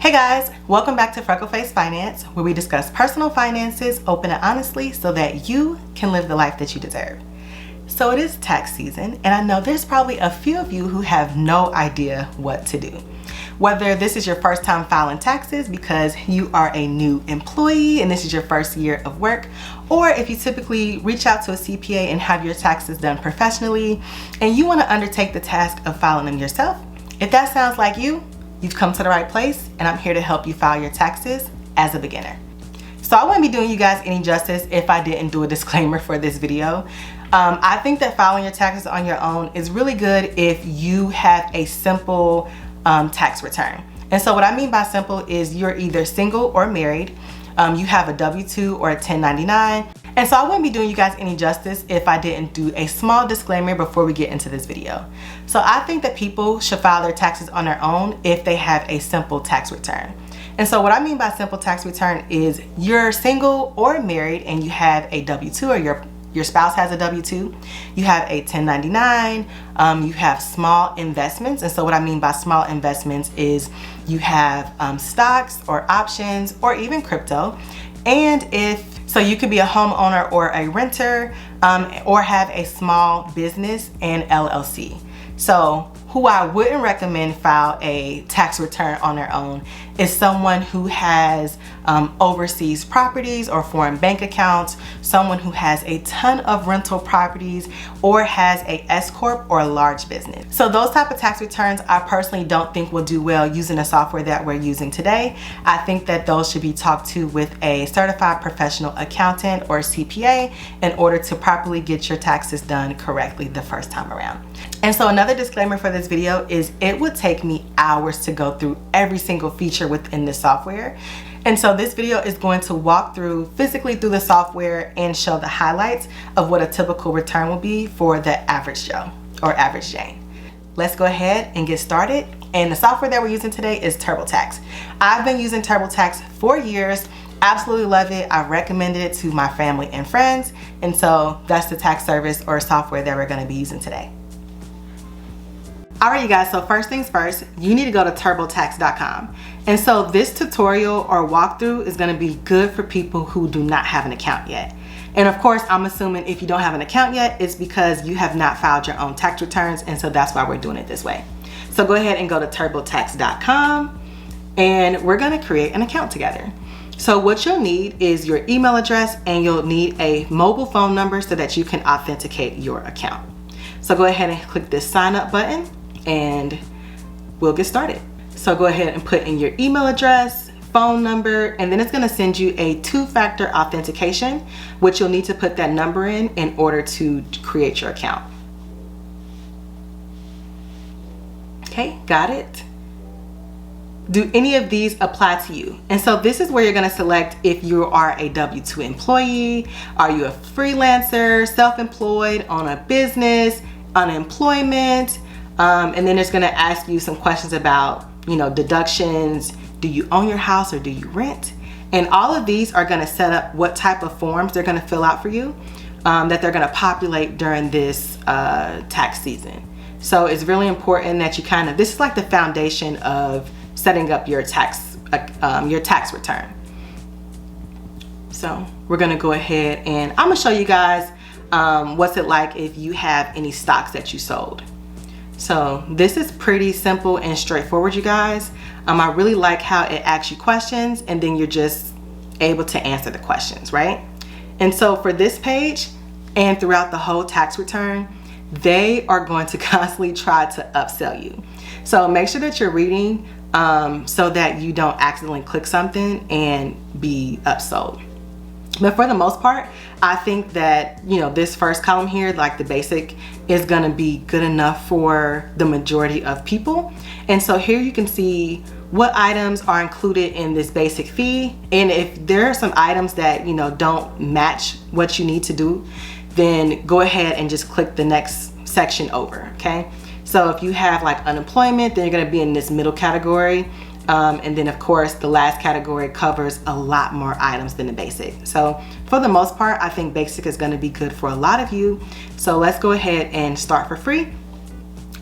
Hey guys, welcome back to FreckleFace Finance, where we discuss personal finances open and honestly so that you can live the life that you deserve. So it is tax season, and I know there's probably a few of you who have no idea what to do. Whether this is your first time filing taxes because you are a new employee and this is your first year of work, or if you typically reach out to a CPA and have your taxes done professionally and you want to undertake the task of filing them yourself, if that sounds like you, you've come to the right place, and I'm here to help you file your taxes as a beginner. So I wouldn't be doing you guys any justice if I didn't do a disclaimer for this video. I think that filing your taxes on your own is really good if you have a simple tax return. And so what I mean by simple is you're either single or married, you have a W-2 or a 1099. And so I wouldn't be doing you guys any justice if I didn't do a small disclaimer before we get into this video. So I think that people should file their taxes on their own if they have a simple tax return. And so what I mean by simple tax return is you're single or married and you have a W-2, or your spouse has a W-2, you have a 1099, you have small investments. And so what I mean by small investments is you have stocks or options or even crypto. And so you could be a homeowner or a renter, or have a small business and LLC. So who I wouldn't recommend file a tax return on their own is someone who has overseas properties or foreign bank accounts, someone who has a ton of rental properties, or has a S-Corp or a large business. So those type of tax returns I personally don't think will do well using the software that we're using today. I think that those should be talked to with a certified professional accountant or CPA in order to properly get your taxes done correctly the first time around. And so another disclaimer for this video is it would take me hours to go through every single feature within the software. And so this video is going to walk physically through the software and show the highlights of what a typical return will be for the average Joe or average Jane. Let's go ahead and get started. And the software that we're using today is Turbotax. I've been using Turbotax for years. Absolutely love it. I recommended it to my family and friends. And so that's the tax service or software that we're going to be using today. Alright you guys, so first things first, you need to go to turbotax.com. And so this tutorial or walkthrough is going to be good for people who do not have an account yet. And of course, I'm assuming if you don't have an account yet, it's because you have not filed your own tax returns, and so that's why we're doing it this way. So go ahead and go to turbotax.com and we're going to create an account together. So what you'll need is your email address, and you'll need a mobile phone number so that you can authenticate your account. So go ahead and click this sign up button and we'll get started. So go ahead and put in your email address, phone number, and then it's going to send you a two-factor authentication, which you'll need to put that number in order to create your account. Okay, got it. Do any of these apply to you? And so this is where you're going to select if you are a W-2 employee, are you a freelancer, self-employed, on a business, unemployment, and then it's going to ask you some questions about, deductions. Do you own your house or do you rent? And all of these are going to set up what type of forms they're going to fill out for you, that they're going to populate during this tax season. So it's really important that you this is like the foundation of setting up your tax return. So we're going to go ahead and I'm going to show you guys what's it like if you have any stocks that you sold. So this is pretty simple and straightforward, you guys. I really like how it asks you questions and then you're just able to answer the questions, right? And so for this page and throughout the whole tax return, they are going to constantly try to upsell you. So make sure that you're reading so that you don't accidentally click something and be upsold. But for the most part, I think that, this first column here, like the basic, is going to be good enough for the majority of people. And so here you can see what items are included in this basic fee. And if there are some items that, don't match what you need to do, then go ahead and just click the next section over, okay? So if you have like unemployment, then you're going to be in this middle category. And then of course the last category covers a lot more items than the basic. So for the most part, I think basic is going to be good for a lot of you. So let's go ahead and start for free.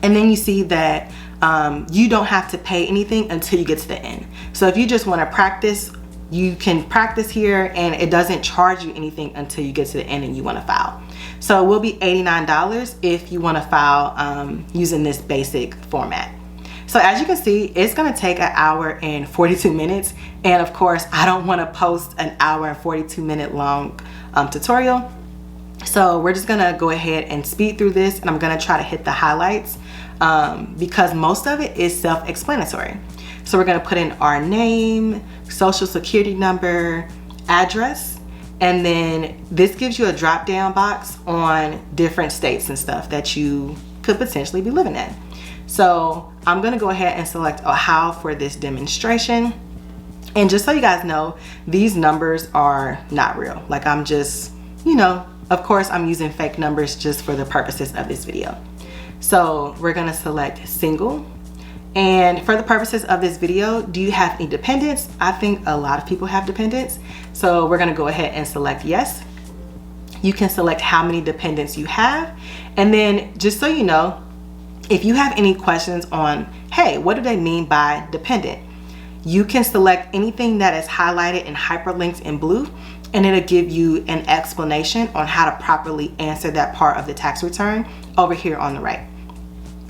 And then you see that you don't have to pay anything until you get to the end. So if you just want to practice, you can practice here and it doesn't charge you anything until you get to the end and you want to file. So it will be $89 if you want to file using this basic format. So as you can see, it's going to take an hour and 42 minutes. And of course, I don't want to post an hour and 42 minute long tutorial. So we're just going to go ahead and speed through this, and I'm going to try to hit the highlights because most of it is self-explanatory. So we're going to put in our name, social security number, address, and then this gives you a drop down box on different states and stuff that you could potentially be living in. So I'm going to go ahead and select Ohio for this demonstration. And just so you guys know, these numbers are not real. Like, I'm just, you know, of course I'm using fake numbers just for the purposes of this video. So we're going to select single. And for the purposes of this video, do you have any dependents? I think a lot of people have dependents. So we're going to go ahead and select yes. You can select how many dependents you have. And then just so you know, if you have any questions on, hey, what do they mean by dependent? You can select anything that is highlighted and hyperlinked in blue, and it'll give you an explanation on how to properly answer that part of the tax return over here on the right.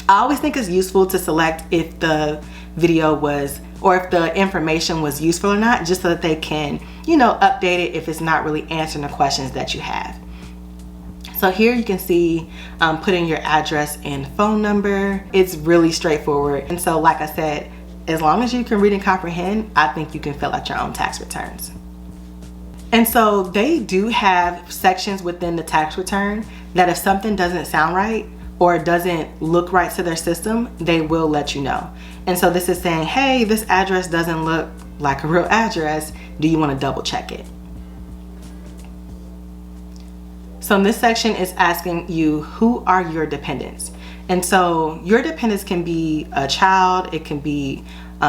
I always think it's useful to select if the video was, or if the information was useful or not, just so that they can, you know, update it if it's not really answering the questions that you have. So here you can see put in your address and phone number. It's really straightforward. And so like I said, as long as you can read and comprehend, I think you can fill out your own tax returns. And so they do have sections within the tax return that if something doesn't sound right or doesn't look right to their system, they will let you know. And so this is saying, hey, this address doesn't look like a real address. Do you want to double check it? So in this section is asking you, who are your dependents? And so your dependents can be a child, it can be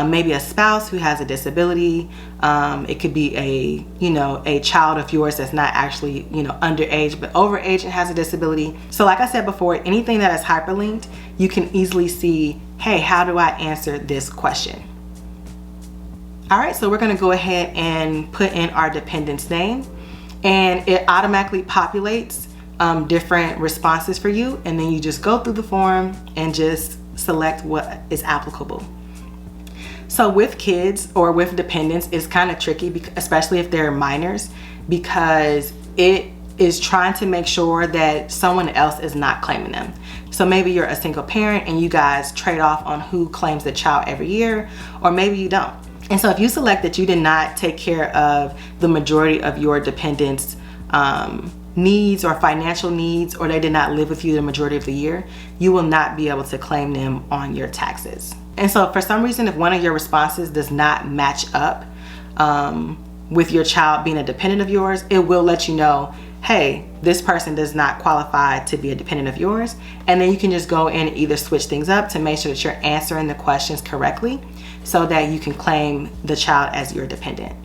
maybe a spouse who has a disability, it could be a child of yours that's not actually underage but overage and has a disability. So like I said before, anything that is hyperlinked, you can easily see, hey, how do I answer this question? All right, so we're going to go ahead and put in our dependent's name, and it automatically populates different responses for you, and then you just go through the form and just select what is applicable. So with kids or with dependents, it's kind of tricky, especially if they're minors, because it is trying to make sure that someone else is not claiming them. So maybe you're a single parent and you guys trade off on who claims the child every year, or maybe you don't. And so if you select that you did not take care of the majority of your dependents' needs or financial needs, or they did not live with you the majority of the year, you will not be able to claim them on your taxes. And so for some reason, if one of your responses does not match up with your child being a dependent of yours, it will let you know, hey, this person does not qualify to be a dependent of yours. And then you can just go in and either switch things up to make sure that you're answering the questions correctly so that you can claim the child as your dependent.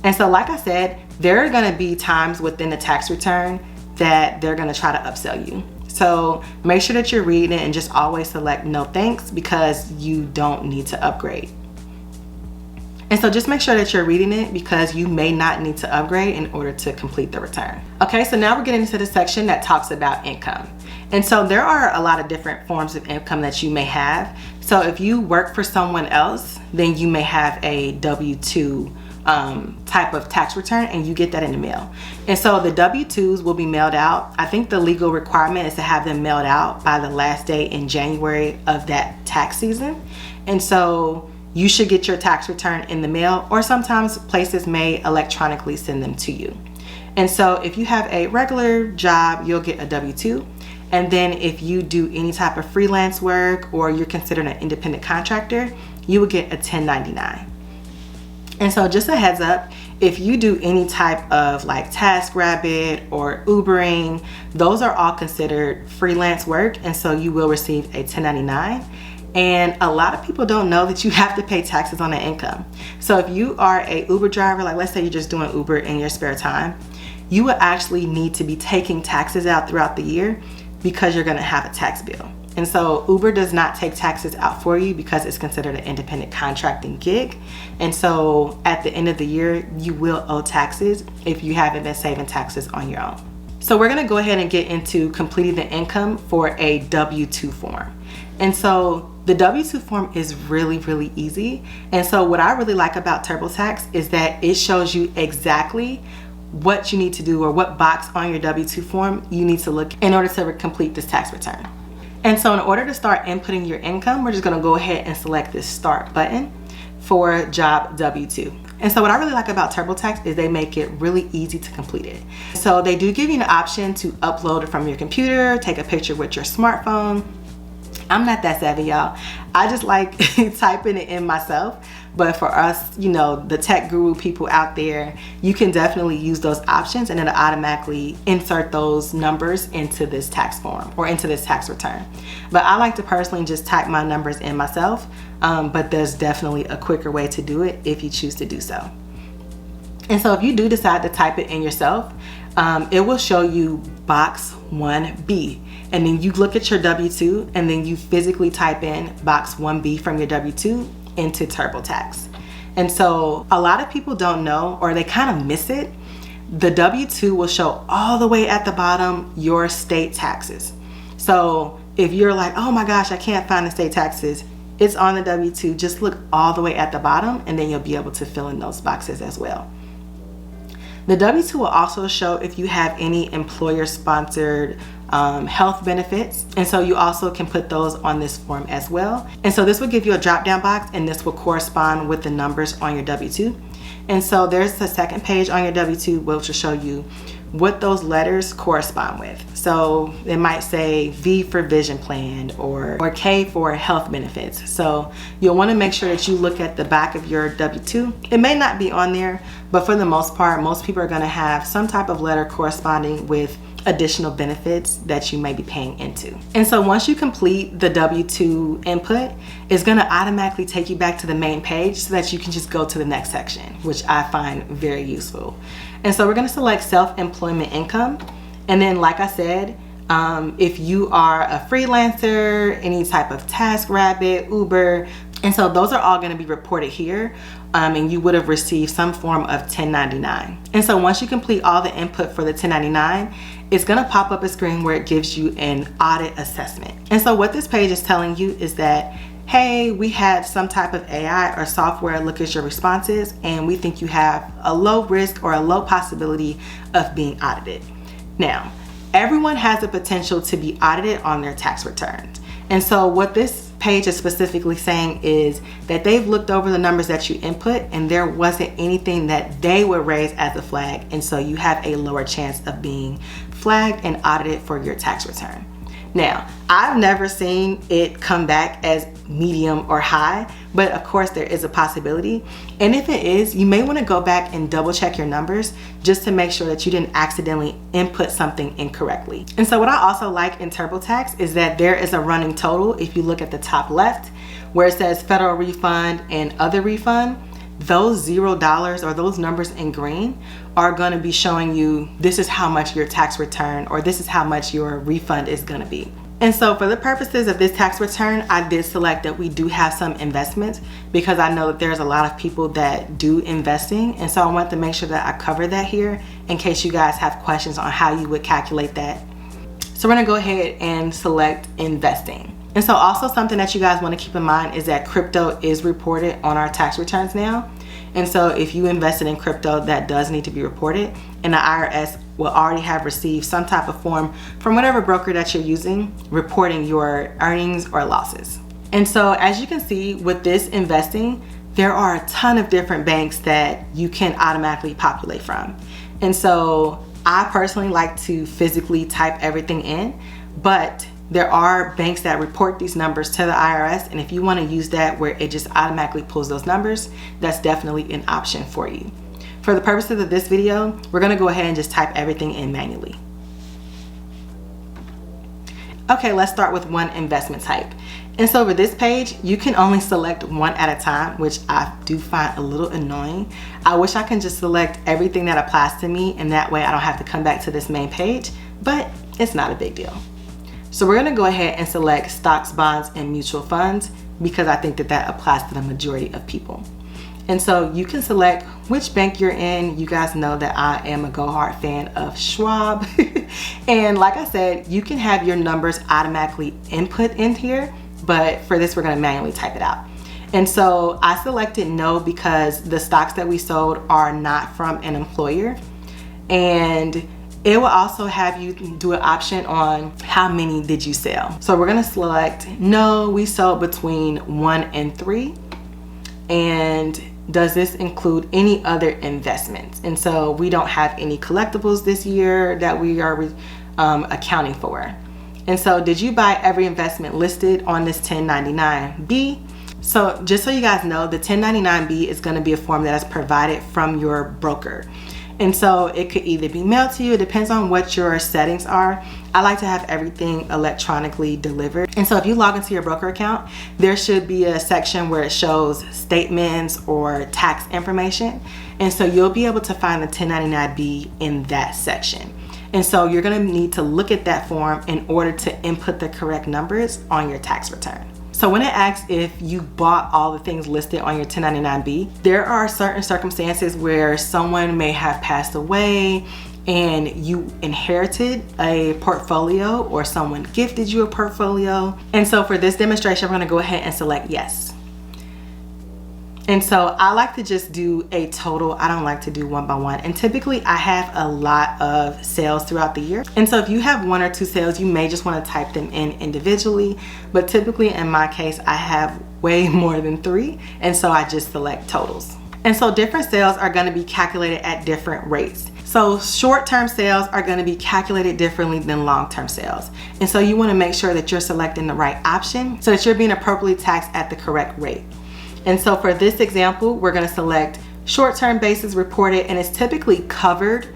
And so like I said, there are going to be times within the tax return that they're going to try to upsell you. So make sure that you're reading it and just always select no thanks, because you don't need to upgrade. And so just make sure that you're reading it, because you may not need to upgrade in order to complete the return. Okay, so now we're getting into the section that talks about income. And so there are a lot of different forms of income that you may have. So if you work for someone else, then you may have a W-2 type of tax return, and you get that in the mail. And so the W-2s will be mailed out. I think the legal requirement is to have them mailed out by the last day in January of that tax season. And so you should get your tax return in the mail, or sometimes places may electronically send them to you. And so if you have a regular job, you'll get a W-2. And then if you do any type of freelance work, or you're considered an independent contractor, you will get a 1099. And so just a heads up, if you do any type of like TaskRabbit or Ubering, those are all considered freelance work, and so you will receive a 1099. And a lot of people don't know that you have to pay taxes on that income. So if you are a Uber driver, like let's say you're just doing Uber in your spare time, you will actually need to be taking taxes out throughout the year, because you're going to have a tax bill. And so Uber does not take taxes out for you because it's considered an independent contracting gig. And so at the end of the year, you will owe taxes if you haven't been saving taxes on your own. So we're gonna go ahead and get into completing the income for a W-2 form. And so the W-2 form is really, really easy. And so what I really like about TurboTax is that it shows you exactly what you need to do or what box on your W-2 form you need to look in order to complete this tax return. And so in order to start inputting your income, we're just gonna go ahead and select this start button for job W-2. And so what I really like about TurboTax is they make it really easy to complete it. So they do give you an option to upload it from your computer, take a picture with your smartphone. I'm not that savvy, y'all. I just like typing it in myself. But for us, you know, the tech guru people out there, you can definitely use those options and it'll automatically insert those numbers into this tax form or into this tax return. But I like to personally just type my numbers in myself, but there's definitely a quicker way to do it if you choose to do so. And so if you do decide to type it in yourself, it will show you box 1B. And then you look at your W-2 and then you physically type in box 1B from your W-2 into TurboTax. And so a lot of people don't know, or they kind of miss it. The W-2 will show all the way at the bottom your state taxes. So if you're like, oh my gosh, I can't find the state taxes, it's on the W-2. Just look all the way at the bottom and then you'll be able to fill in those boxes as well. The W-2 will also show if you have any employer-sponsored health benefits, and so you also can put those on this form as well. And so this will give you a drop-down box, and this will correspond with the numbers on your W-2. And so there's the second page on your W-2 which will show you what those letters correspond with. So it might say V for vision plan or K for health benefits. So you'll want to make sure that you look at the back of your W-2. It may not be on there, but for the most part, most people are going to have some type of letter corresponding with additional benefits that you may be paying into. And so once you complete the W-2 input, it's going to automatically take you back to the main page so that you can just go to the next section, which I find very useful. And so we're going to select self-employment income. And then, like I said, if you are a freelancer, any type of TaskRabbit, Uber, and so those are all going to be reported here, and you would have received some form of 1099. And so once you complete all the input for the 1099, it's going to pop up a screen where it gives you an audit assessment. And so what this page is telling you is that, hey, we had some type of AI or software look at your responses, and we think you have a low risk or a low possibility of being audited. Now, everyone has the potential to be audited on their tax returns. And so what this page is specifically saying is that they've looked over the numbers that you input and there wasn't anything that they would raise as a flag. And so you have a lower chance of being flagged and audited for your tax return. Now, I've never seen it come back as medium or high, but of course there is a possibility. And if it is, you may want to go back and double check your numbers just to make sure that you didn't accidentally input something incorrectly. And so what I also like in TurboTax is that there is a running total. If you look at the top left where it says federal refund and other refund, those $0 or those numbers in green are going to be showing you this is how much your tax return or this is how much your refund is going to be. And so for the purposes of this tax return, I did select that we do have some investments because I know that there's a lot of people that do investing. And so I want to make sure that I cover that here in case you guys have questions on how you would calculate that. So we're going to go ahead and select investing. And so also something that you guys want to keep in mind is that crypto is reported on our tax returns now. And so if you invested in crypto, that does need to be reported, and the IRS will already have received some type of form from whatever broker that you're using reporting your earnings or losses. And so as you can see with this investing, there are a ton of different banks that you can automatically populate from. And so I personally like to physically type everything in, but there are banks that report these numbers to the IRS, and if you want to use that where it just automatically pulls those numbers, that's definitely an option for you. For the purposes of this video, we're going to go ahead and just type everything in manually. Okay, let's start with one investment type. And so for this page, you can only select one at a time, which I do find a little annoying. I wish I can just select everything that applies to me, and that way I don't have to come back to this main page, but it's not a big deal. So we're gonna go ahead and select stocks, bonds, and mutual funds because I think that that applies to the majority of people. And so you can select which bank you're in. You guys know that I am a Go Hard fan of Schwab. And like I said, you can have your numbers automatically input in here, but for this, we're gonna manually type it out. And so I selected no because the stocks that we sold are not from an employer. And it will also have you do an option on how many did you sell. So we're gonna select no, we sold between 1 and 3. And does this include any other investments? And so we don't have any collectibles this year that we are accounting for. And so did you buy every investment listed on this 1099-B? So just so you guys know, the 1099-B is going to be a form that is provided from your broker. And so it could either be mailed to you, it depends on what your settings are. I like to have everything electronically delivered. And so if you log into your broker account, there should be a section where it shows statements or tax information. And so you'll be able to find the 1099-B in that section. And so you're gonna need to look at that form in order to input the correct numbers on your tax return. So when it asks if you bought all the things listed on your 1099-B, there are certain circumstances where someone may have passed away and you inherited a portfolio or someone gifted you a portfolio. And so for this demonstration, we're gonna go ahead and select yes. And so I like to just do a total. I don't like to do one by one. And typically I have a lot of sales throughout the year. And so if you have 1 or 2 sales, you may just want to type them in individually. But typically in my case, I have way more than 3. And so I just select totals. And so different sales are going to be calculated at different rates. So short-term sales are going to be calculated differently than long-term sales. And so you want to make sure that you're selecting the right option so that you're being appropriately taxed at the correct rate. And so for this example, we're gonna select short-term basis reported, and it's typically covered.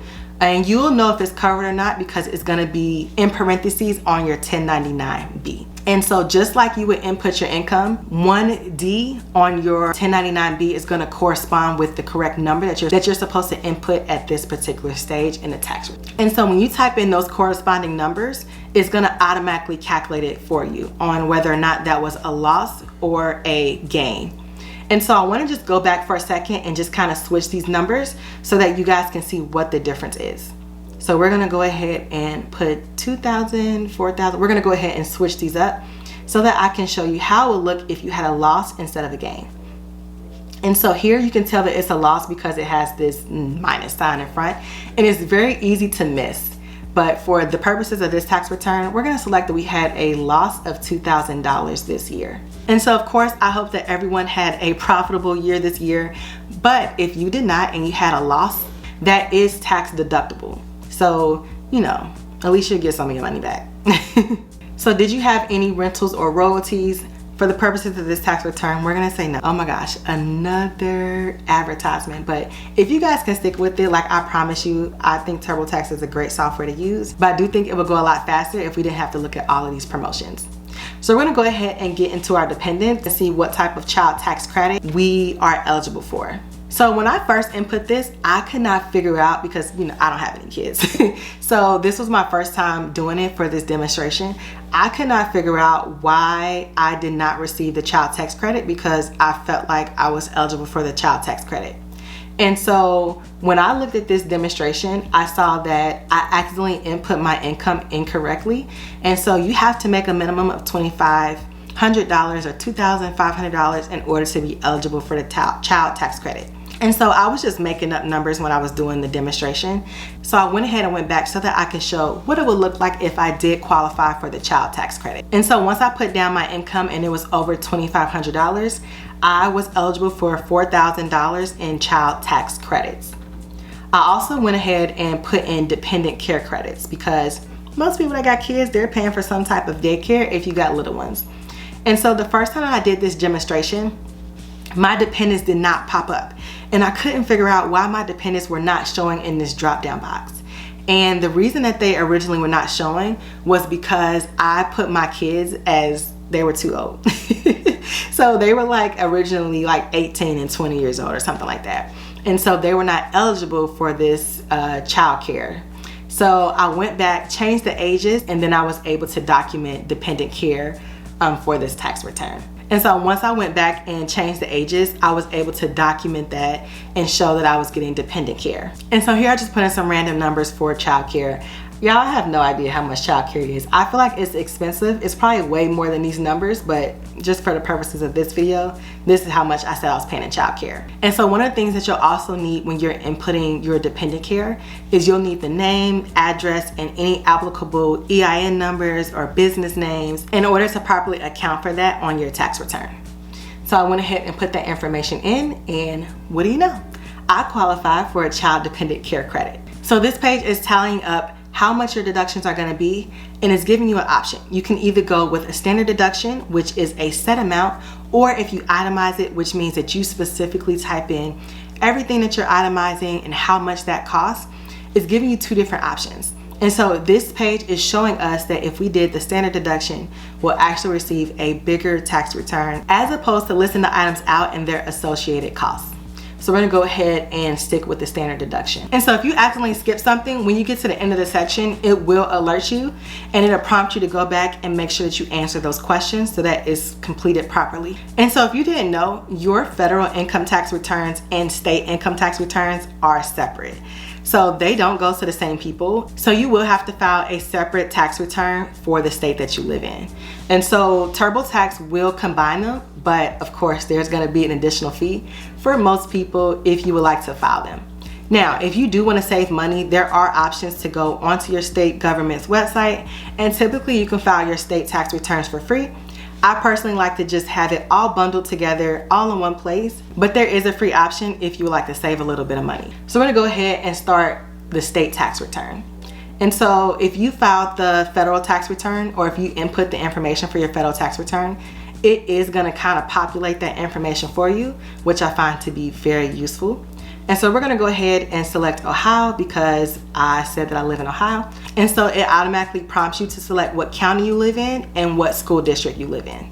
And you'll know if it's covered or not because it's gonna be in parentheses on your 1099-B. And so just like you would input your income, 1D on your 1099-B is gonna correspond with the correct number that you're supposed to input at this particular stage in the tax return. And so when you type in those corresponding numbers, it's gonna automatically calculate it for you on whether or not that was a loss or a gain. And so I want to just go back for a second and just kind of switch these numbers so that you guys can see what the difference is. So we're going to go ahead and put 2,000, 4,000. We're going to go ahead and switch these up so that I can show you how it would look if you had a loss instead of a gain. And so here you can tell that it's a loss because it has this minus sign in front, and it's very easy to miss. But for the purposes of this tax return, we're going to select that we had a loss of $2,000 this year. And so of course, I hope that everyone had a profitable year this year. But if you did not and you had a loss, that is tax deductible. So, you know, at least you'll get some of your money back. So did you have any rentals or royalties? For the purposes of this tax return, we're gonna say no. Oh my gosh, another advertisement. But if you guys can stick with it, like I promise you, I think Turbotax is a great software to use. But I do think it would go a lot faster if we didn't have to look at all of these promotions. So we're gonna go ahead and get into our dependents and see what type of child tax credit we are eligible for. So when I first input this, I could not figure out because, you know, I don't have any kids. So this was my first time doing it for this demonstration. I could not figure out why I did not receive the child tax credit because I felt like I was eligible for the child tax credit. And so when I looked at this demonstration, I saw that I accidentally input my income incorrectly. And so you have to make a minimum of $2,500 or $2,500 in order to be eligible for the child tax credit. And so I was just making up numbers when I was doing the demonstration. So I went ahead and went back so that I could show what it would look like if I did qualify for the child tax credit. And so once I put down my income and it was over $2,500, I was eligible for $4,000 in child tax credits. I also went ahead and put in dependent care credits because most people that got kids, they're paying for some type of daycare if you got little ones. And so the first time I did this demonstration, my dependents did not pop up. And I couldn't figure out why my dependents were not showing in this drop-down box. And the reason that they originally were not showing was because I put my kids as they were too old. So they were like originally like 18 and 20 years old or something like that. And so they were not eligible for this child care. So I went back, changed the ages, and then I was able to document dependent care for this tax return. And so once I went back and changed the ages, I was able to document that and show that I was getting dependent care. And so here I just put in some random numbers for childcare. Y'all, I have no idea how much childcare is. I feel like it's expensive. It's probably way more than these numbers, but just for the purposes of this video, this is how much I said I was paying in childcare. And so one of the things that you'll also need when you're inputting your dependent care is you'll need the name, address, and any applicable EIN numbers or business names in order to properly account for that on your tax return. So I went ahead and put that information in, and what do you know? I qualify for a child dependent care credit. So this page is tallying up how much your deductions are going to be, and it's giving you an option. You can either go with a standard deduction, which is a set amount, or if you itemize it, which means that you specifically type in everything that you're itemizing and how much that costs, it's giving you two different options. And so this page is showing us that if we did the standard deduction, we'll actually receive a bigger tax return as opposed to listing the items out and their associated costs. So we're gonna go ahead and stick with the standard deduction. And so if you accidentally skip something, when you get to the end of the section, it will alert you and it'll prompt you to go back and make sure that you answer those questions so that it's completed properly. And so if you didn't know, your federal income tax returns and state income tax returns are separate. So they don't go to the same people. So you will have to file a separate tax return for the state that you live in. And so TurboTax will combine them, but of course there's gonna be an additional fee for most people if you would like to file them. Now, if you do want to save money, there are options to go onto your state government's website, and typically you can file your state tax returns for free. I personally like to just have it all bundled together, all in one place, but there is a free option if you would like to save a little bit of money. So we're gonna go ahead and start the state tax return. And so if you filed the federal tax return, or if you input the information for your federal tax return, it is gonna kind of populate that information for you, which I find to be very useful. And so we're gonna go ahead and select Ohio because I said that I live in Ohio. And so it automatically prompts you to select what county you live in and what school district you live in.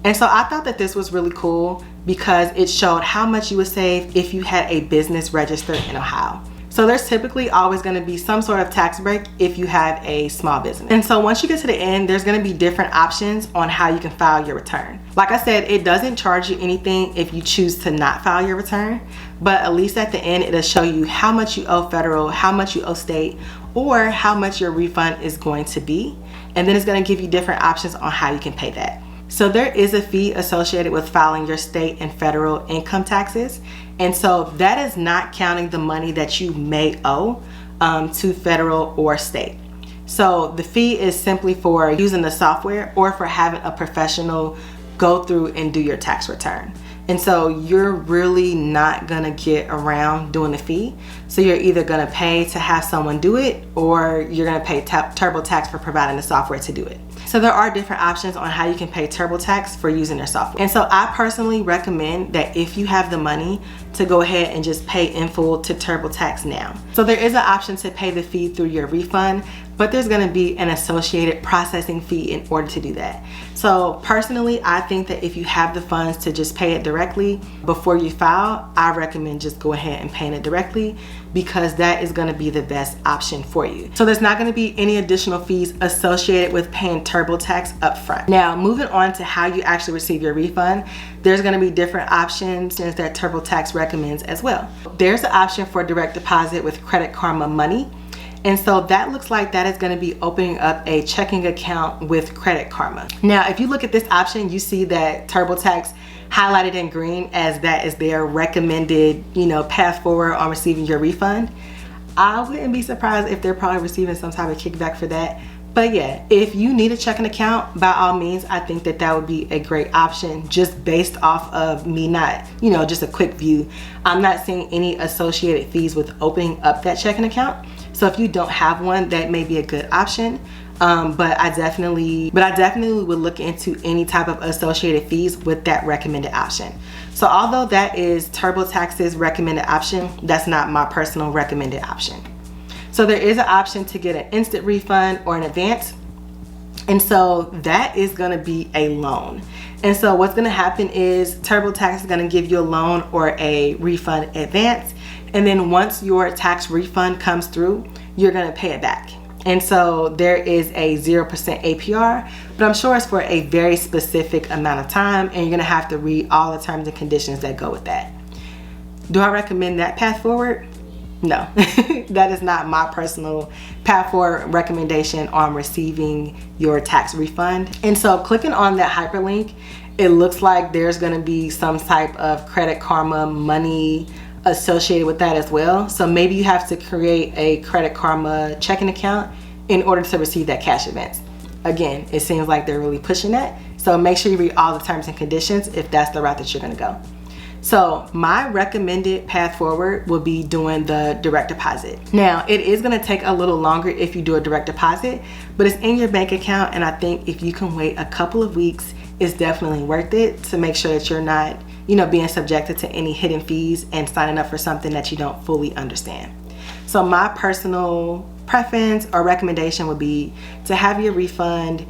And so I thought that this was really cool because it showed how much you would save if you had a business registered in Ohio. So there's typically always going to be some sort of tax break if you have a small business. And so once you get to the end, there's going to be different options on how you can file your return. Like I said, it doesn't charge you anything if you choose to not file your return, but at least at the end, it'll show you how much you owe federal, how much you owe state, or how much your refund is going to be. And then it's going to give you different options on how you can pay that. So there is a fee associated with filing your state and federal income taxes. And so that is not counting the money that you may owe to federal or state. So the fee is simply for using the software or for having a professional go through and do your tax return. And so you're really not gonna get around doing the fee. So you're either gonna pay to have someone do it, or you're gonna pay TurboTax for providing the software to do it. So there are different options on how you can pay TurboTax for using their software. And so I personally recommend that if you have the money, to go ahead and just pay in full to TurboTax now. So there is an option to pay the fee through your refund, but there's gonna be an associated processing fee in order to do that. So personally, I think that if you have the funds to just pay it directly before you file, I recommend just go ahead and paying it directly, because that is gonna be the best option for you. So there's not gonna be any additional fees associated with paying TurboTax upfront. Now, moving on to how you actually receive your refund, there's gonna be different options that TurboTax recommends as well. There's an option for direct deposit with Credit Karma Money. And so that looks like that is gonna be opening up a checking account with Credit Karma. Now, if you look at this option, you see that TurboTax highlighted in green as that is their recommended, path forward on receiving your refund. I wouldn't be surprised if they're probably receiving some type of kickback for that. But yeah, if you need a checking account, by all means, I think that that would be a great option, just based off of me not, just a quick view. I'm not seeing any associated fees with opening up that checking account. So if you don't have one, that may be a good option. But I definitely would look into any type of associated fees with that recommended option. So although that is TurboTax's recommended option, that's not my personal recommended option. So there is an option to get an instant refund or an advance. And so that is gonna be a loan. And so what's gonna happen is TurboTax is gonna give you a loan or a refund advance. And then once your tax refund comes through, you're gonna pay it back. And so there is a 0% APR, but I'm sure it's for a very specific amount of time, and you're gonna have to read all the terms and conditions that go with that. Do I recommend that path forward? No, that is not my personal path forward recommendation on receiving your tax refund. And so clicking on that hyperlink, it looks like there's gonna be some type of Credit Karma money associated with that as well. So maybe you have to create a Credit Karma checking account in order to receive that cash advance. Again, it seems like they're really pushing that. So make sure you read all the terms and conditions if that's the route that you're gonna go. So my recommended path forward will be doing the direct deposit. Now, it is gonna take a little longer if you do a direct deposit, but it's in your bank account, and I think if you can wait a couple of weeks, it's definitely worth it to make sure that you're not, being subjected to any hidden fees and signing up for something that you don't fully understand. So my personal preference or recommendation would be to have your refund.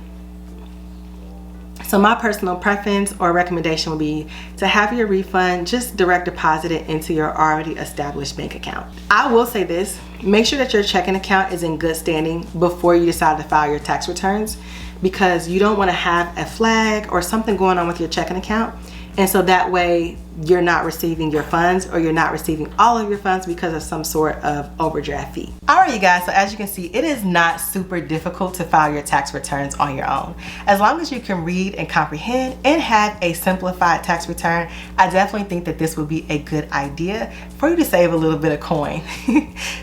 So my personal preference or recommendation would be to have your refund just direct deposited into your already established bank account. I will say this, make sure that your checking account is in good standing before you decide to file your tax returns, because you don't want to have a flag or something going on with your checking account. And so that way you're not receiving your funds, or you're not receiving all of your funds because of some sort of overdraft fee. All right, you guys, so as you can see, it is not super difficult to file your tax returns on your own. As long as you can read and comprehend and have a simplified tax return, I definitely think that this would be a good idea for you to save a little bit of coin.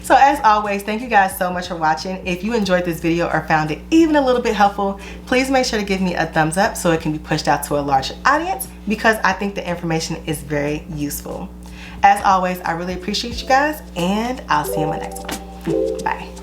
So as always, thank you guys so much for watching. If you enjoyed this video or found it even a little bit helpful, please make sure to give me a thumbs up so it can be pushed out to a larger audience, because I think the information is very useful. As always, I really appreciate you guys, and I'll see you in my next one. Bye.